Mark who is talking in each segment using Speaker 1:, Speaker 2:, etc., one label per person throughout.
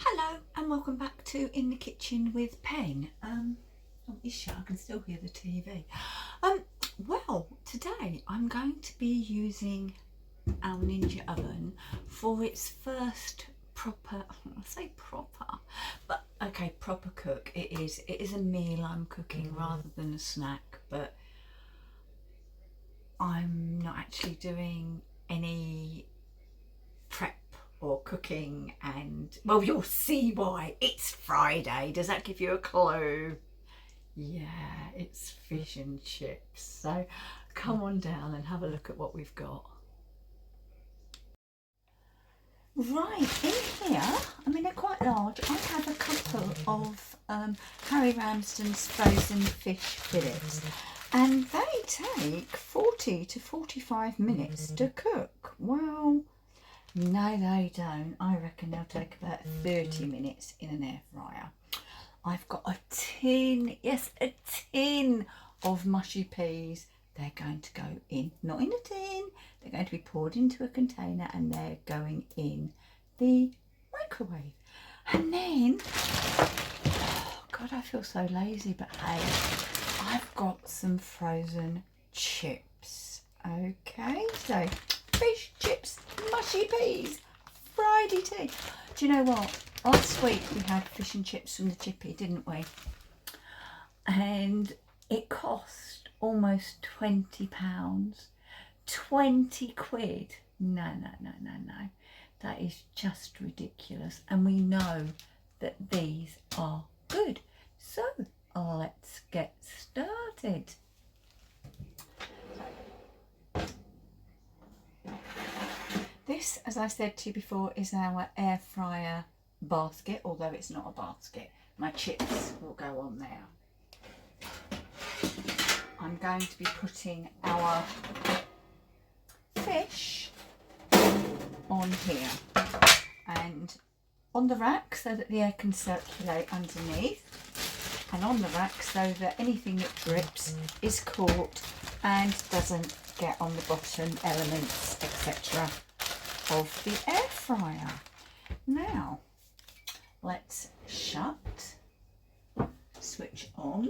Speaker 1: Hello and welcome back to In the Kitchen with Pen. Oh, it's shut, I can still hear the TV. Well, today I'm going to be using our Ninja oven for its first proper, I say proper, but okay, proper cook. It is a meal I'm cooking rather than a snack, but I'm not actually doing any prep or cooking, and well, you'll see why. It's Friday. Does that give you a clue? Yeah, it's fish and chips. So come on down and have a look at what we've got. Right, in here, I mean they're quite large. I have a couple of Harry Ramsden's frozen fish fillets, and they take 40 to 45 minutes to cook. Well, no they don't. I reckon they'll take about 30 minutes in an air fryer. I've got a tin, yes, a tin of mushy peas. They're going to go in, not in a tin, they're going to be poured into a container and they're going in the microwave. And then, oh God, I feel so lazy, but hey, I've got some frozen chips. Okay, so fish, chips, mushy peas, Friday tea. Do you know what? Last week we had fish and chips from the Chippy, didn't we? And it cost almost £20. 20 quid. No. That is just ridiculous. And we know that these are good. So let's get started. This, as I said to you before, is our air fryer basket, although it's not a basket. My chips will go on there. I'm going to be putting our fish on here and on the rack so that the air can circulate underneath, and on the rack so that anything that drips is caught and doesn't get on the bottom elements, etc. of the air fryer. Now let's shut, switch on,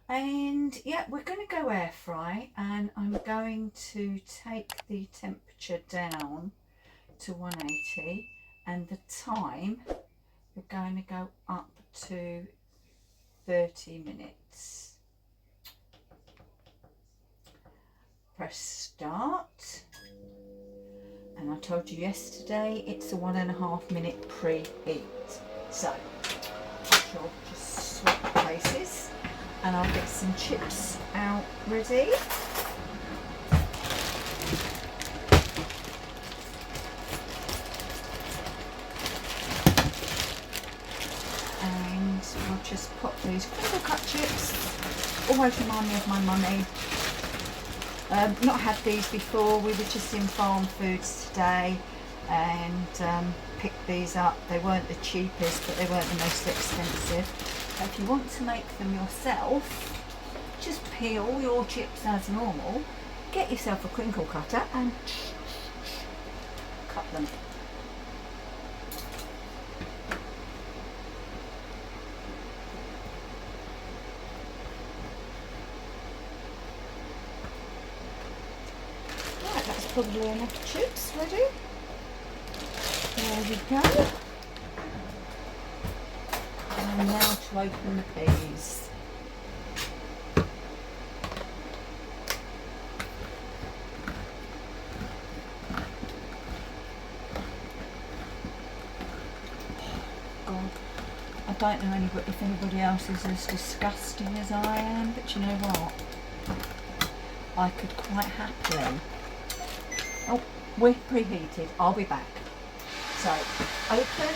Speaker 1: and yeah, we're going to go air fry, and I'm going to take the temperature down to 180 and the time we're going to go up to 30 minutes. Press start, and I told you yesterday it's a 1.5 minute preheat. So I shall just swap places and I'll get some chips out ready. And I'll just pop these crinkle cut chips. Always remind me of my mummy. Not had these before. We were just in Farm Foods today and picked these up. They weren't the cheapest, but they weren't the most expensive. So if you want to make them yourself, just peel your chips as normal, get yourself a crinkle cutter and cut them. Probably enough chips ready. There we go. And now to open the peas. God, I don't know if anybody else is as disgusting as I am, but you know what? I could quite happily. Oh, we're preheated. I'll be back. So, open.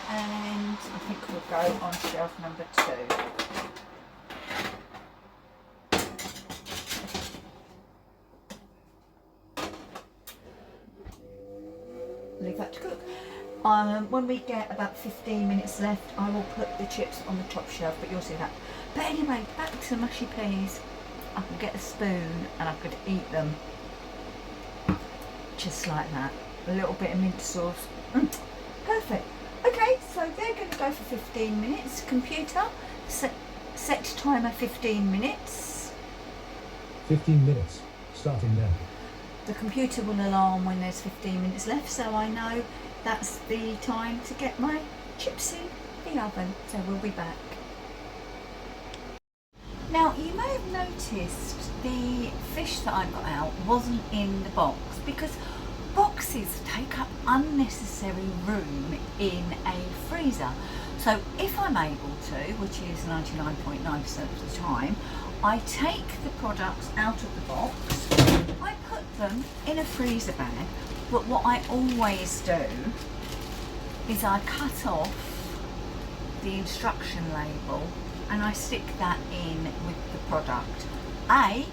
Speaker 1: And I think we'll go on shelf number 2. Leave that to cook. When we get about 15 minutes left, I will put the chips on the top shelf, but you'll see that. But anyway, back to mushy peas. I could get a spoon and I could eat them just like that. A little bit of mint sauce. Perfect. Okay, so they're going to go for 15 minutes. Computer, set timer 15 minutes.
Speaker 2: 15 minutes, starting now.
Speaker 1: The computer will alarm when there's 15 minutes left, so I know that's the time to get my chips in the oven. So we'll be back. Now, you may have noticed the fish that I got out wasn't in the box because boxes take up unnecessary room in a freezer. So if I'm able to, which is 99.9% of the time, I take the products out of the box, I put them in a freezer bag, but what I always do is I cut off the instruction label and I stick that in with the product. A,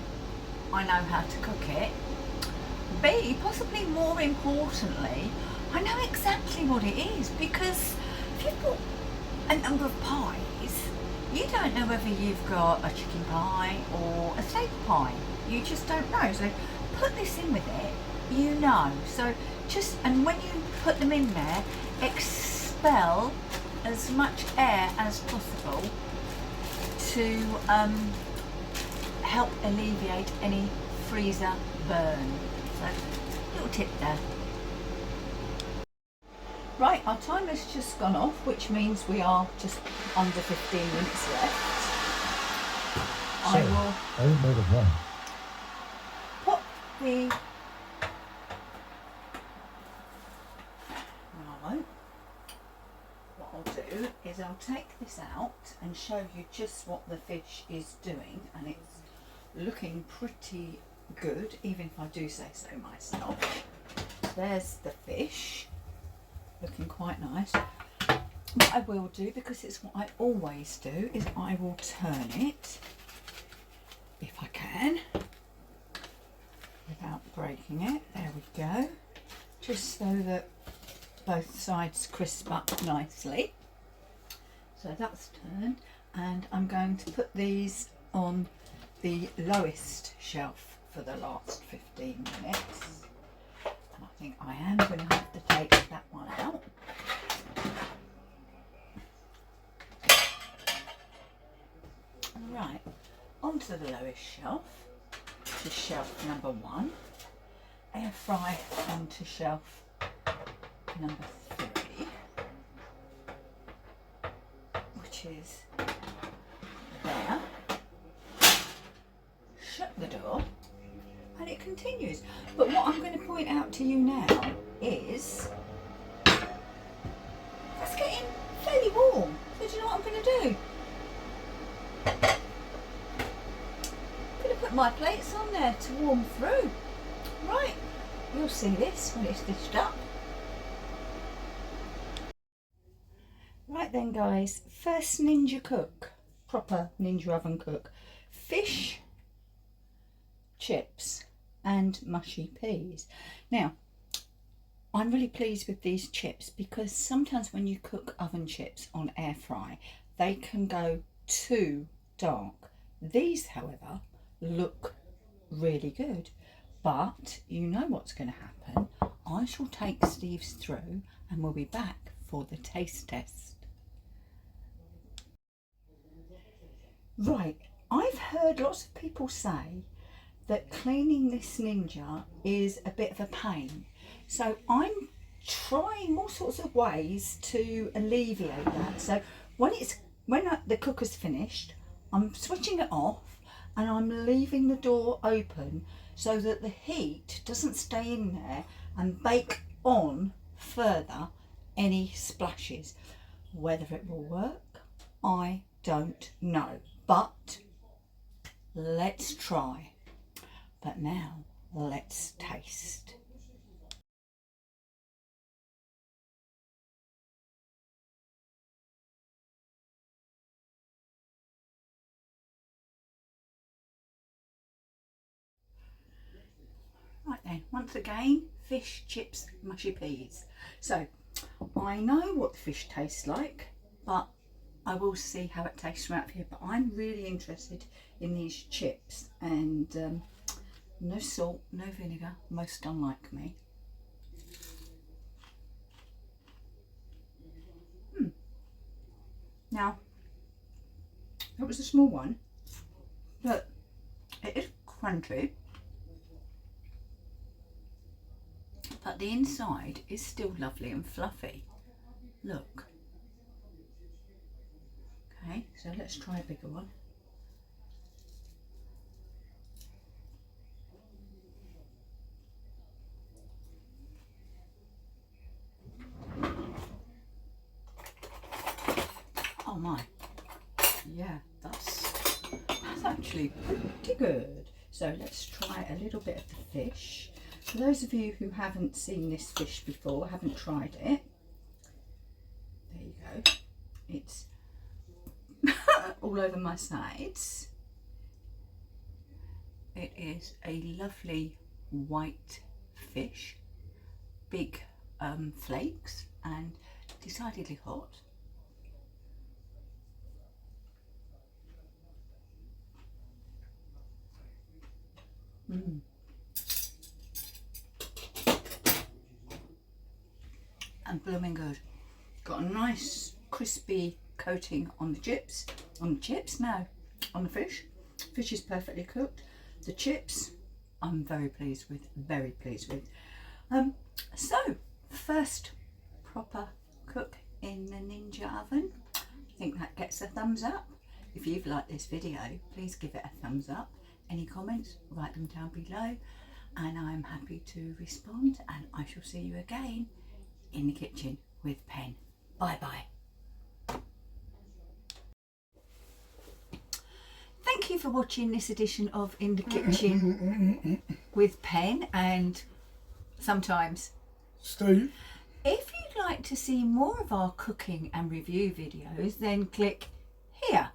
Speaker 1: I know how to cook it. B, possibly more importantly, I know exactly what it is, because if you've got a number of pies, you don't know whether you've got a chicken pie or a steak pie. You just don't know. So put this in with it, you know. So just, and when you put them in there, expel as much air as possible to help alleviate any freezer burn. So, little tip there. Right, our timer's just gone off, which means we are just under 15 minutes left.
Speaker 2: So,
Speaker 1: I will
Speaker 2: more than one.
Speaker 1: put the... No, I won't. What I'll do is I'll take this out and show you just what the fish is doing, and it's looking pretty good, even if I do say so myself. There's the fish, looking quite nice. What I will do, because it's what I always do, is I will turn it, if I can, without breaking it. There we go. Just so that both sides crisp up nicely. So that's turned, and I'm going to put these on the lowest shelf for the last 15 minutes. And I think I am going to have to take that one out. Right, onto the lowest shelf, which is shelf number 1. Air fry onto shelf number 3, which is there. Shut the door, and it continues. But what I'm going to point out to you now is that's getting fairly warm. So do you know what I'm going to do? I'm going to put my plates on there to warm through. Right, you'll see this when it's dished up. Right then guys, first ninja cook, proper ninja oven cook. Fish, chips and mushy peas. Now, I'm really pleased with these chips because sometimes when you cook oven chips on air fry, they can go too dark. These, however, look really good. But you know what's going to happen. I shall take Steve's through and we'll be back for the taste test. Right, I've heard lots of people say that cleaning this Ninja is a bit of a pain. So I'm trying all sorts of ways to alleviate that. So when the cooker's finished, I'm switching it off and I'm leaving the door open so that the heat doesn't stay in there and bake on further any splashes. Whether it will work, I don't know, but let's try. But now let's taste. Right then, once again, fish, chips, mushy peas. So I know what the fish tastes like, but I will see how it tastes from out here, but I'm really interested in these chips, and no salt, no vinegar, most unlike me. Now, it was a small one, but it is crunchy, but the inside is still lovely and fluffy. Look. Okay, so let's try a bigger one. Oh my, yeah, that's actually pretty good. So let's try a little bit of the fish. For those of you who haven't seen this fish before, haven't tried it, there you go. It's all over my sides. It is a lovely white fish, big flakes, and decidedly hot. And blooming good. Got a nice crispy coating on the chips. On the chips? No, on the fish. Fish is perfectly cooked. The chips, I'm very pleased with. Very pleased with. So first proper cook in the Ninja oven. I think that gets a thumbs up. If you've liked this video, please give it a thumbs up. Any comments, write them down below, and I'm happy to respond, and I shall see you again in the kitchen with Pen. Bye bye. Thank you for watching this edition of In the Kitchen with Pen and sometimes
Speaker 3: Steve.
Speaker 1: If you'd like to see more of our cooking and review videos, then click here.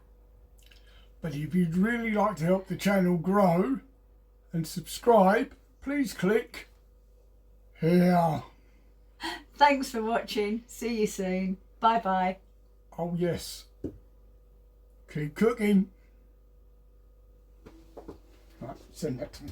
Speaker 3: But if you'd really like to help the channel grow and subscribe, please click here.
Speaker 1: Thanks for watching. See you soon. Bye bye.
Speaker 3: Oh yes. Keep cooking. Right, send that to me.